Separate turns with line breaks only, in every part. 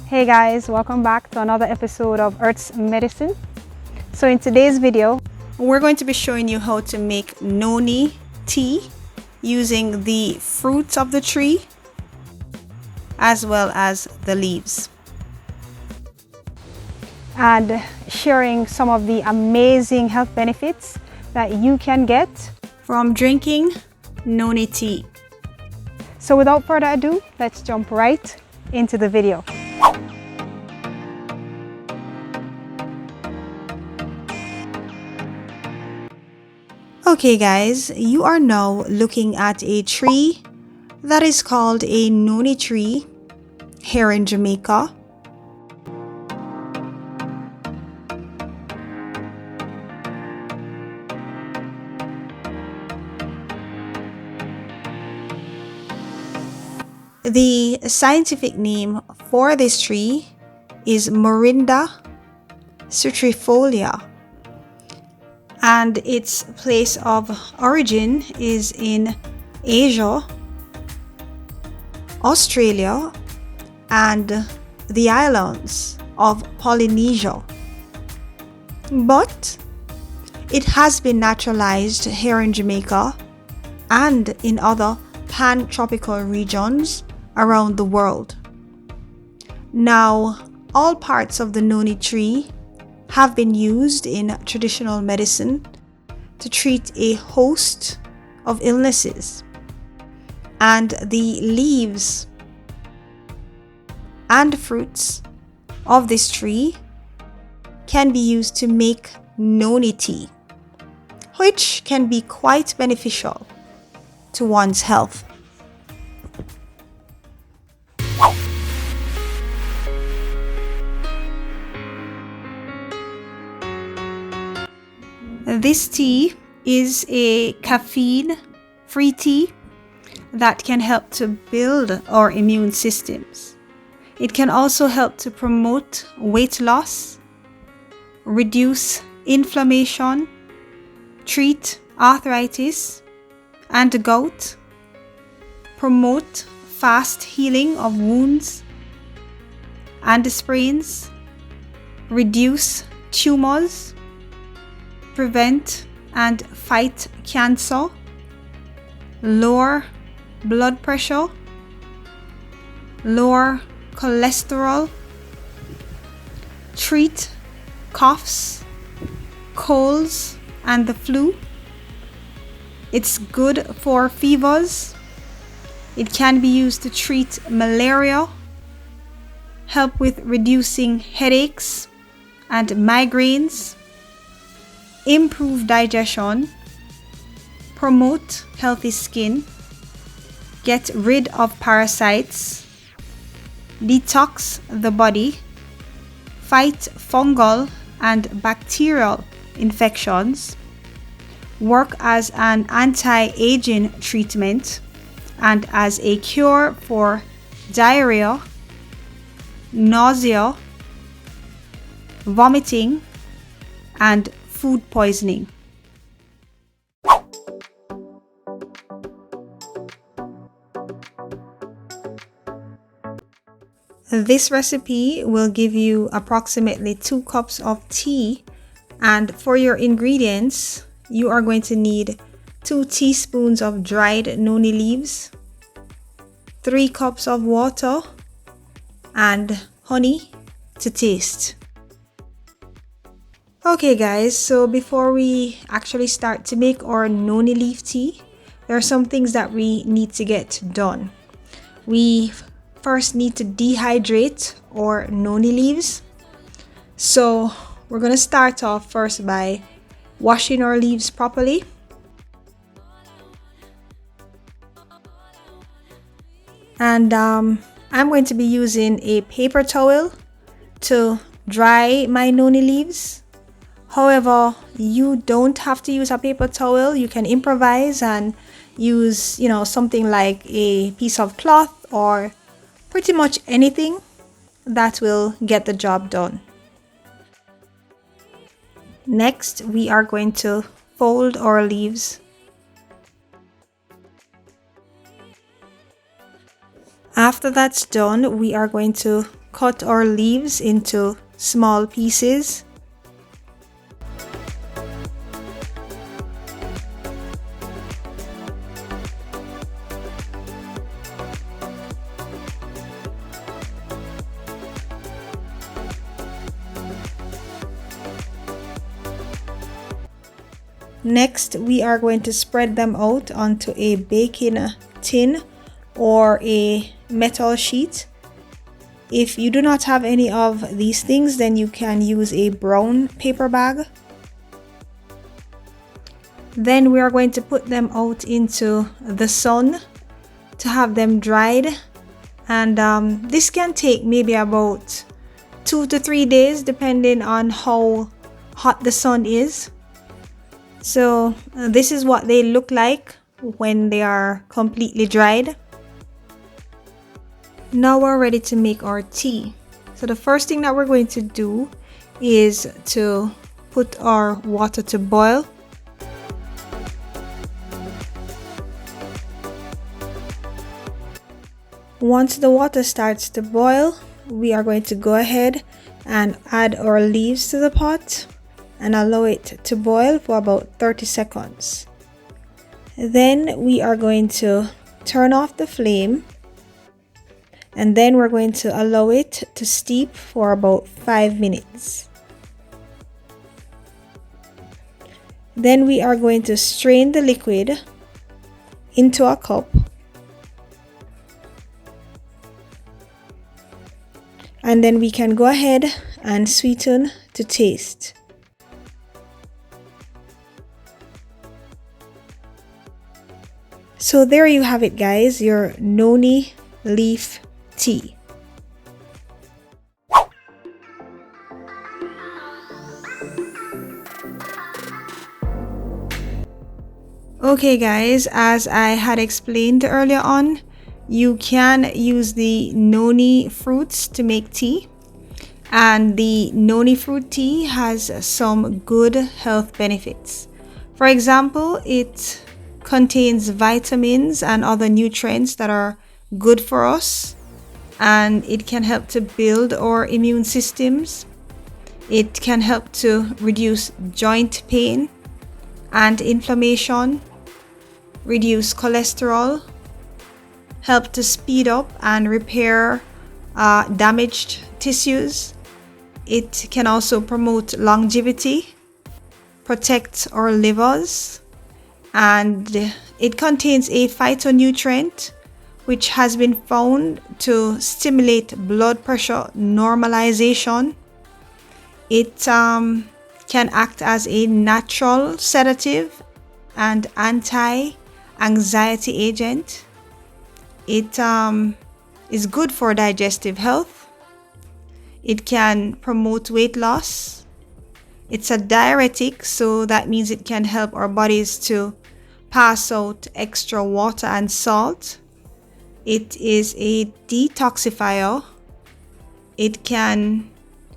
Hey guys, welcome back to another episode of Earth's Medicine. So in today's video, we're going to be showing you how to make Noni tea using the fruits of the tree as well as the leaves, and sharing some of the amazing health benefits that you can get from drinking Noni tea. So without further ado, let's jump right into the video. Okay guys, you are now looking at a tree that is called a Noni tree here in Jamaica. The scientific name for this tree is Morinda citrifolia, and its place of origin is in Asia, Australia, and the islands of Polynesia. But it has been naturalized here in Jamaica and in other pan-tropical regions around the world. Now, all parts of the Noni tree have been used in traditional medicine to treat a host of illnesses, and the leaves and fruits of this tree can be used to make Noni tea, which can be quite beneficial to one's health. This tea is a caffeine-free tea that can help to build our immune systems. It can also help to promote weight loss, reduce inflammation, treat arthritis and gout, promote fast healing of wounds and sprains, reduce tumors, prevent and fight cancer, lower blood pressure, lower cholesterol, treat coughs, colds, and the flu. It's good for fevers. It can be used to treat malaria, help with reducing headaches and migraines, improve digestion, promote healthy skin, get rid of parasites, detox the body, fight fungal and bacterial infections, work as an anti-aging treatment and as a cure for diarrhea, nausea, vomiting, and food poisoning. This recipe will give you approximately 2 cups of tea, and for your ingredients, you are going to need 2 teaspoons of dried Noni leaves, 3 cups of water, and honey to taste. Okay guys, so before we actually start to make our Noni leaf tea, there are some things that we need to get done. We first need to dehydrate our Noni leaves. So we're going to start off first by washing our leaves properly. And I'm going to be using a paper towel to dry my Noni leaves. However, you don't have to use a paper towel. You can improvise and use, something like a piece of cloth or pretty much anything that will get the job done. Next, we are going to fold our leaves. After that's done, we are going to cut our leaves into small pieces. Next, we are going to spread them out onto a baking tin or a metal sheet. If you do not have any of these things, then you can use a brown paper bag. Then we are going to put them out into the sun to have them dried. And this can take maybe about 2 to 3 days depending on how hot the sun is. So this is what they look like when they are completely dried. Now we're ready to make our tea. So the first thing that we're going to do is to put our water to boil. Once the water starts to boil, we are going to go ahead and add our leaves to the pot and allow it to boil for about 30 seconds. Then we are going to turn off the flame, and then we're going to allow it to steep for about 5 minutes. Then we are going to strain the liquid into a cup and then we can go ahead and sweeten to taste. So there you have it, guys, your Noni leaf tea. Okay guys, as I had explained earlier on, you can use the Noni fruits to make tea, and the Noni fruit tea has some good health benefits. For example, it contains vitamins and other nutrients that are good for us, and it can help to build our immune systems. It can help to reduce joint pain and inflammation, reduce cholesterol, help to speed up and repair damaged tissues. It can also promote longevity, protect our livers, and it contains a phytonutrient which has been found to stimulate blood pressure normalization. It can act as a natural sedative and anti-anxiety agent. It is good for digestive health. It can promote weight loss. It's a diuretic, so that means it can help our bodies to pass out extra water and salt. It is a detoxifier. It can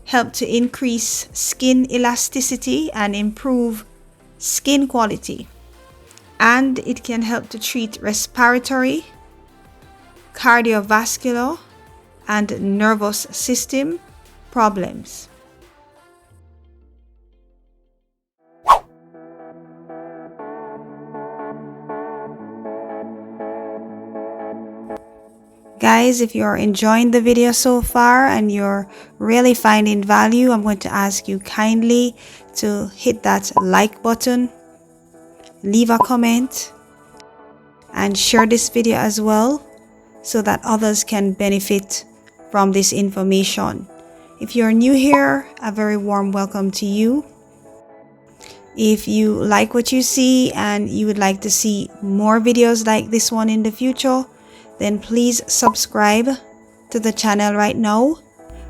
help to increase skin elasticity and improve skin quality. And it can help to treat respiratory, cardiovascular, and nervous system problems. Guys, if you're enjoying the video so far and you're really finding value, I'm going to ask you kindly to hit that like button, leave a comment, and share this video as well so that others can benefit from this information. If you're new here, a very warm welcome to you. If you like what you see and you would like to see more videos like this one in the future, then please subscribe to the channel right now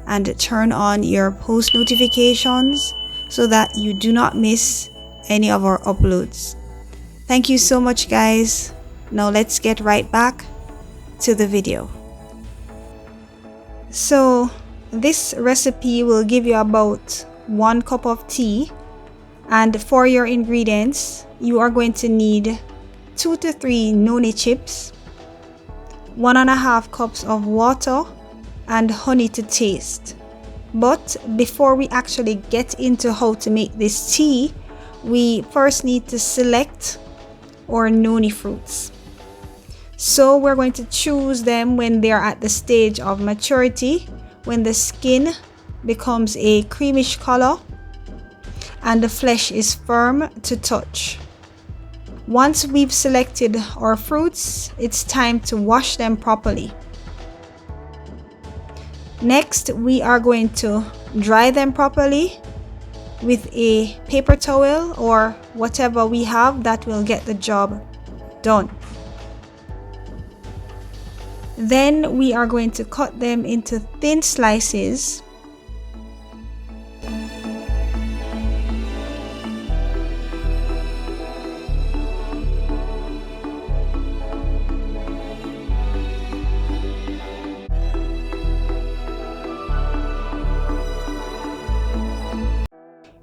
and turn on your post notifications so that you do not miss any of our uploads. Thank you so much, guys. Now let's get right back to the video. So this recipe will give you about 1 cup of tea, and for your ingredients you are going to need 2 to 3 Noni chips, 1.5 cups of water, and honey to taste. But before we actually get into how to make this tea, we first need to select our noni fruits. So we're going to choose them when they're at the stage of maturity, when the skin becomes a creamish color and the flesh is firm to touch. Once we've selected our fruits, it's time to wash them properly. Next, we are going to dry them properly with a paper towel or whatever we have that will get the job done. Then we are going to cut them into thin slices.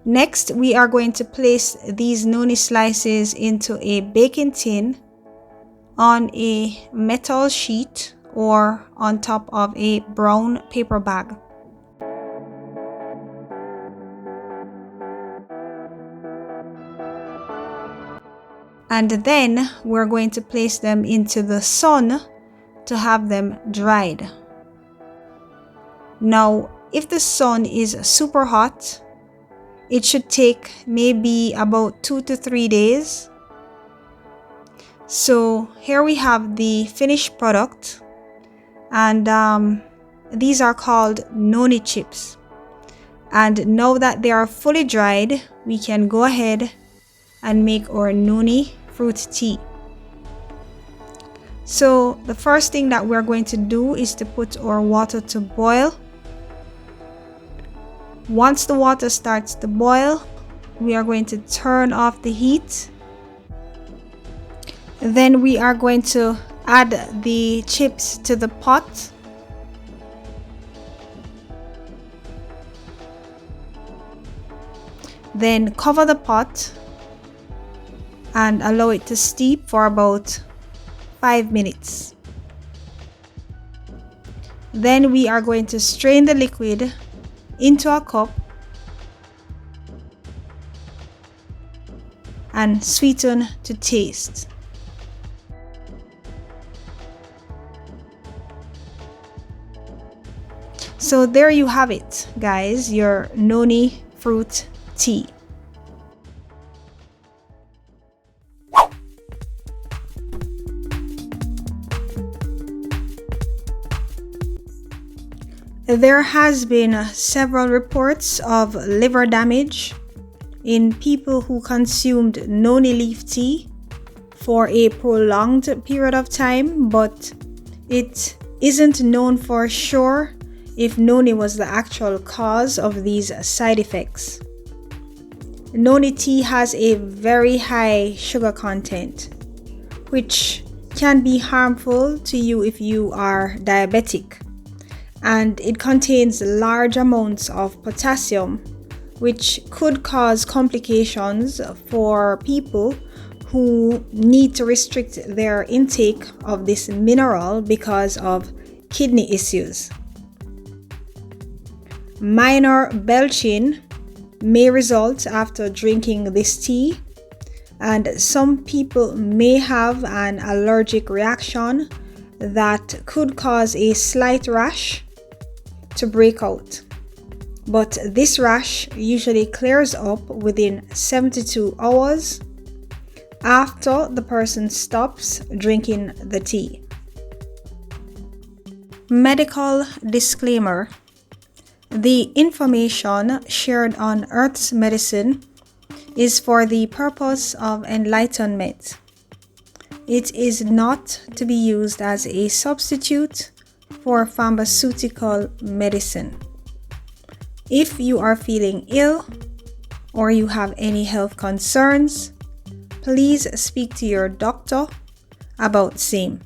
Next, we are going to place these noni slices into a baking tin on a metal sheet or on top of a brown paper bag. And then we're going to place them into the sun to have them dried. Now, if the sun is super hot, it should take maybe about 2 to 3 days. So here we have the finished product, and these are called noni chips. And now that they are fully dried, we can go ahead and make our noni fruit tea. So the first thing that we're going to do is to put our water to boil. Once the water starts to boil, we are going to turn off the heat. Then we are going to add the chips to the pot. Then cover the pot and allow it to steep for about 5 minutes. Then we are going to strain the liquid into a cup and sweeten to taste. So there you have it, guys, your noni fruit tea. There has been several reports of liver damage in people who consumed noni leaf tea for a prolonged period of time, but it isn't known for sure if noni was the actual cause of these side effects. Noni tea has a very high sugar content, which can be harmful to you if you are diabetic. And it contains large amounts of potassium, which could cause complications for people who need to restrict their intake of this mineral because of kidney issues. Minor belching may result after drinking this tea, and some people may have an allergic reaction that could cause a slight rash to break out. But this rash usually clears up within 72 hours after the person stops drinking the tea. Medical disclaimer: the information shared on Earth's Medicine is for the purpose of enlightenment. It is not to be used as a substitute for pharmaceutical medicine. If you are feeling ill or you have any health concerns, please speak to your doctor about same.